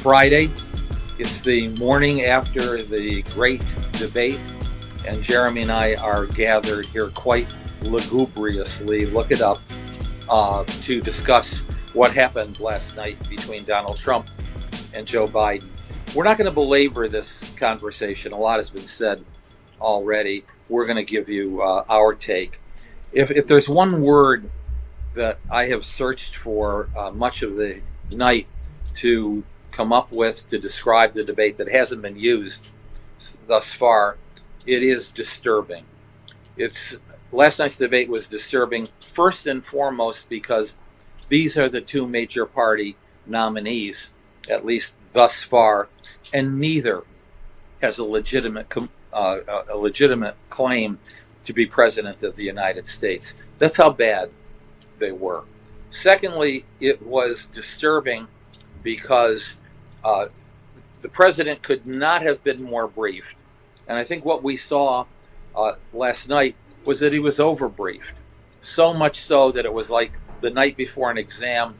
Friday. It's the morning after the great debate, and Jeremy and I are gathered here quite lugubriously, look it up, to discuss what happened last night between Donald Trump and Joe Biden. We're not going to belabor this conversation. A lot has been said already. We're going to give you our take. If there's one word that I have searched for much of the night to come up with to describe the debate that hasn't been used thus far, it is disturbing. Last night's debate was disturbing first and foremost because these are the two major party nominees, at least thus far, and neither has a legitimate claim to be president of the United States. That's how bad they were. Secondly, it was disturbing because the president could not have been more briefed. And I think what we saw last night was that he was overbriefed. So much so that it was like the night before an exam,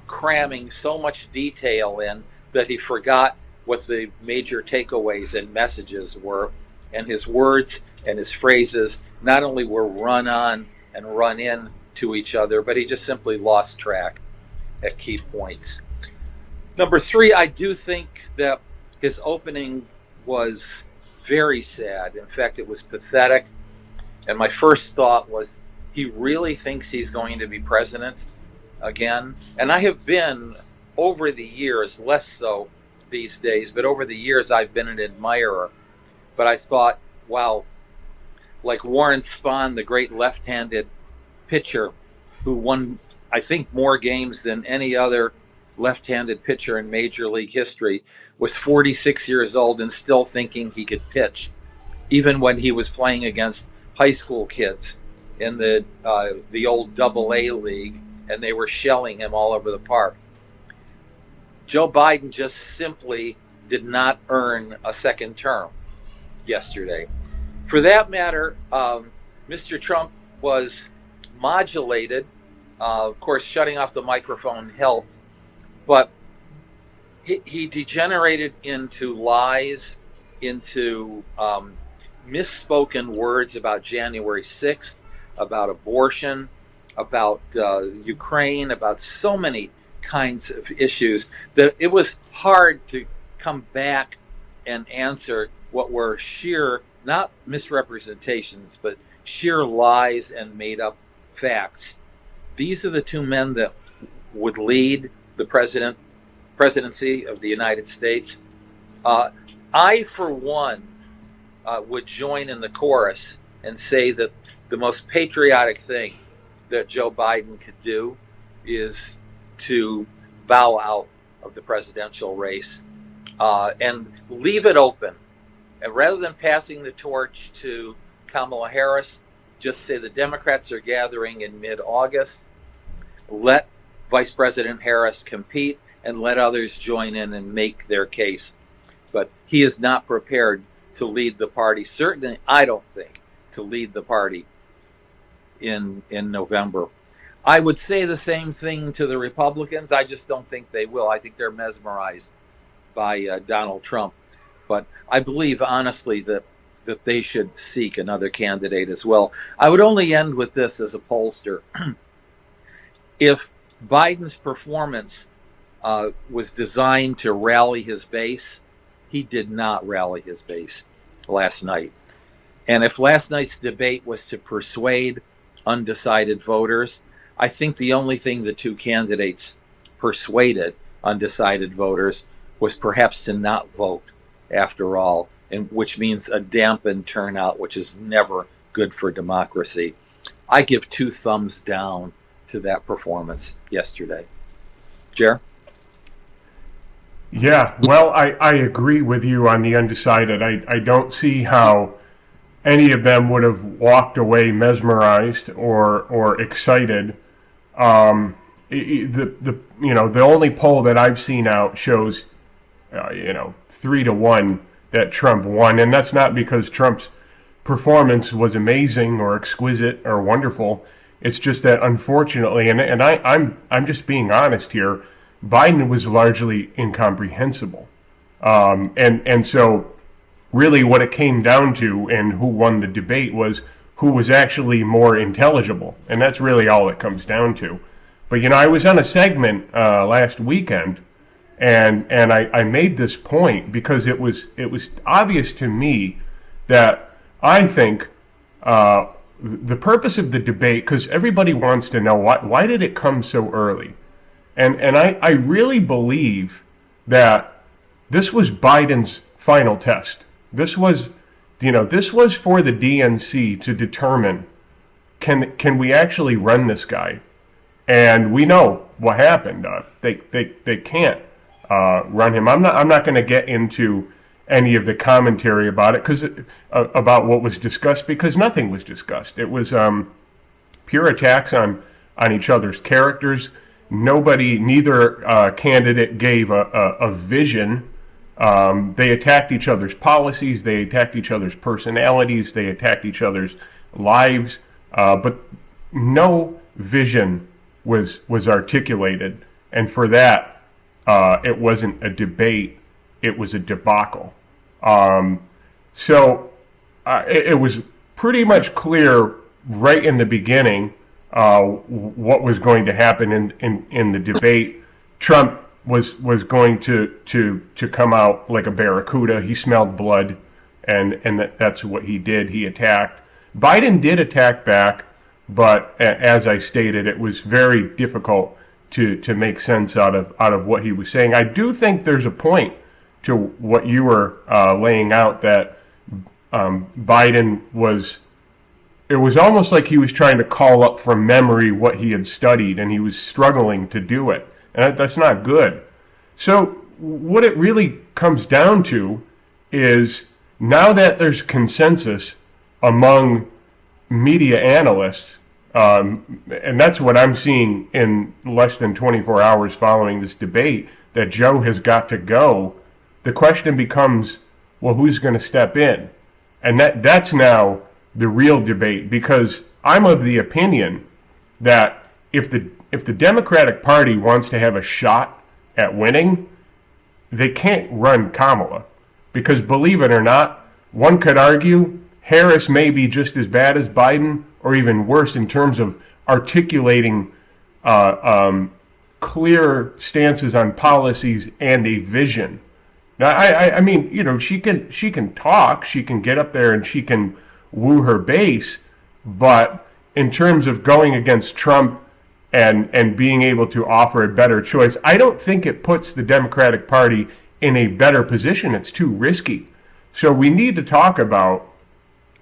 cramming so much detail in that he forgot what the major takeaways and messages were. And his words and his phrases not only were run on and run in to each other, but he just simply lost track at key points. Number three, I do think that his opening was very sad. In fact, it was pathetic. And my first thought was, he really thinks he's going to be president again? And I have been, over the years, less so these days, but over the years I've been an admirer. But I thought, wow, like Warren Spahn, the great left-handed pitcher who won, I think, more games than any other left-handed pitcher in Major League history, was 46 years old and still thinking he could pitch, even when he was playing against high school kids in the old Double-A league, and they were shelling him all over the park. Joe Biden just simply did not earn a second term yesterday. For that matter, Mr. Trump was modulated. Of course, shutting off the microphone helped, but he degenerated into lies, into misspoken words about January 6th, about abortion, about Ukraine, about so many kinds of issues that it was hard to come back and answer what were sheer, not misrepresentations, but sheer lies and made up facts. These are the two men that would lead the presidency of the United States. I, for one, would join in the chorus and say that the most patriotic thing that Joe Biden could do is to bow out of the presidential race and leave it open. And rather than passing the torch to Kamala Harris, just say the Democrats are gathering in mid-August, let Vice President Harris compete, and let others join in and make their case. But he is not prepared to lead the party. Certainly, I don't think, to lead the party in November. I would say the same thing to the Republicans. I just don't think they will. I think they're mesmerized by Donald Trump. But I believe, honestly, that they should seek another candidate as well. I would only end with this as a pollster. If Biden's performance was designed to rally his base, he did not rally his base last night. And if last night's debate was to persuade undecided voters, I think the only thing the two candidates persuaded undecided voters was perhaps to not vote after all, and which means a dampened turnout, which is never good for democracy. I give 2 thumbs down to that performance yesterday. Jer? Yeah, well, I agree with you on the undecided. I don't see how any of them would have walked away mesmerized or excited. The only poll that I've seen out shows 3-1 that Trump won, and that's not because Trump's performance was amazing or exquisite or wonderful. It's just that, unfortunately, and I'm just being honest here, Biden was largely incomprehensible. And so really what it came down to and who won the debate was who was actually more intelligible. And that's really all it comes down to. But, I was on a segment last weekend, and I made this point because it was obvious to me that I think the purpose of the debate, because everybody wants to know why did it come so early? And I really believe that this was Biden's final test. This was, this was for the DNC to determine, can we actually run this guy? And we know what happened. They can't run him. I'm not going to get into any of the commentary about it about what was discussed, because nothing was discussed. It was pure attacks on each other's characters. Neither candidate gave a vision. They attacked each other's policies. They attacked each other's personalities. They attacked each other's lives. But no vision was articulated. And for that, it wasn't a debate. It was a debacle. So it was pretty much clear right in the beginning what was going to happen in the debate. Trump was going to come out like a barracuda. He smelled blood, and that's what he did. He attacked. Biden did attack back, but as I stated, it was very difficult to make sense out of what he was saying. I do think there's a point to what you were laying out, that Biden was. It was almost like he was trying to call up from memory what he had studied, and he was struggling to do it. And that's not good. So what it really comes down to is, now that there's consensus among media analysts, and that's what I'm seeing in less than 24 hours following this debate, that Joe has got to go, the question becomes, well, who's going to step in? And that's now the real debate, because I'm of the opinion that if the Democratic Party wants to have a shot at winning, they can't run Kamala. Because believe it or not, one could argue Harris may be just as bad as Biden, or even worse in terms of articulating clear stances on policies and a vision. Now, I mean, she can talk, she can get up there and she can woo her base, but in terms of going against Trump and being able to offer a better choice, I don't think it puts the Democratic Party in a better position. It's too risky. So we need to talk about,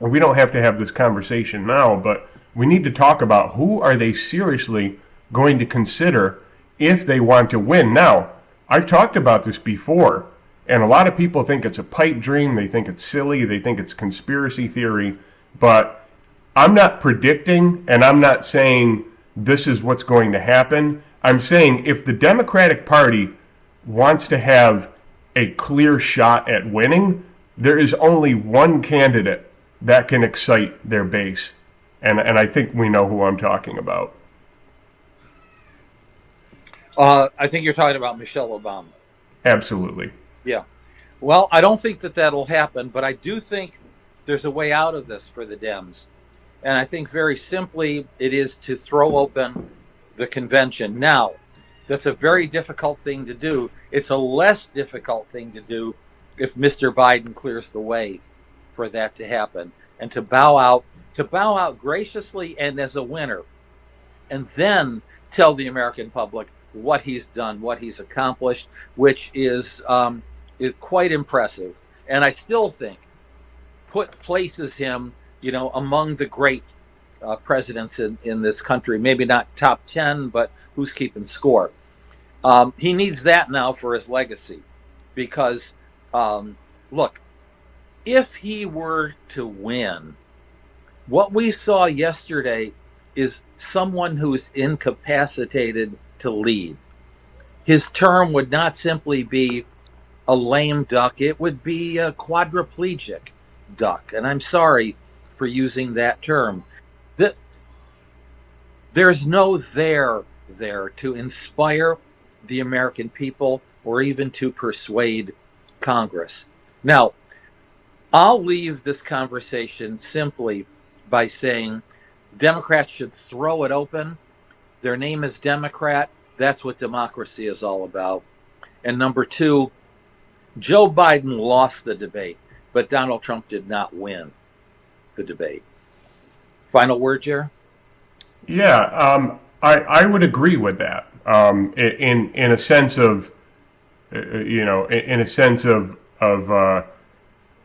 and we don't have to have this conversation now, but we need to talk about who are they seriously going to consider if they want to win. Now, I've talked about this before, and a lot of people think it's a pipe dream. They think it's silly. They think it's conspiracy theory. But I'm not predicting, and I'm not saying this is what's going to happen. I'm saying if the Democratic Party wants to have a clear shot at winning, there is only one candidate that can excite their base. And I think we know who I'm talking about. I think you're talking about Michelle Obama. Absolutely. Yeah. Well, I don't think that'll happen, but I do think there's a way out of this for the Dems. And I think very simply it is to throw open the convention. Now, that's a very difficult thing to do. It's a less difficult thing to do if Mr. Biden clears the way for that to happen, and to bow out graciously and as a winner, and then tell the American public what he's done, what he's accomplished, which is quite impressive. And I still think places him, among the great presidents in this country. Maybe not top 10, but who's keeping score? He needs that now for his legacy, because look, if he were to win, what we saw yesterday is someone who's incapacitated to lead. His term would not simply be a lame duck, it would be a quadriplegic duck. And I'm sorry for using that term. There's no there to inspire the American people or even to persuade Congress. Now, I'll leave this conversation simply by saying Democrats should throw it open. Their name is Democrat. That's what democracy is all about. And number two, Joe Biden lost the debate, but Donald Trump did not win the debate. Final word, Jer? Yeah, I would agree with that. In a sense of, in a sense of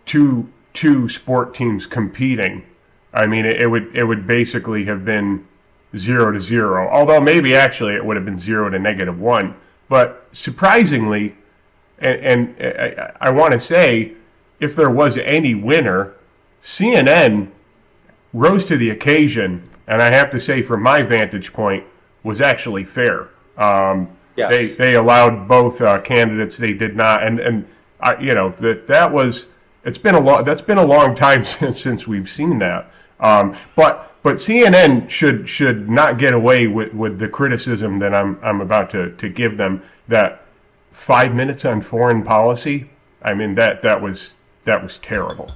two sport teams competing. I mean, it would basically have been 0-0. Although maybe actually it would have been 0 to -1. But surprisingly, and I want to say, if there was any winner, CNN rose to the occasion, and I have to say, from my vantage point, was actually fair. Yes. They allowed both candidates. They did not, and that was. It's been a long. That's been a long time since we've seen that. But CNN should not get away with the criticism that I'm about to give them. That 5 minutes on foreign policy. I mean, that was terrible.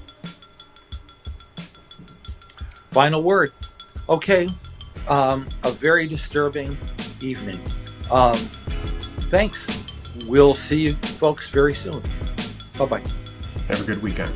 Final word. Okay. A very disturbing evening. Thanks. We'll see you folks very soon. Bye-bye. Have a good weekend.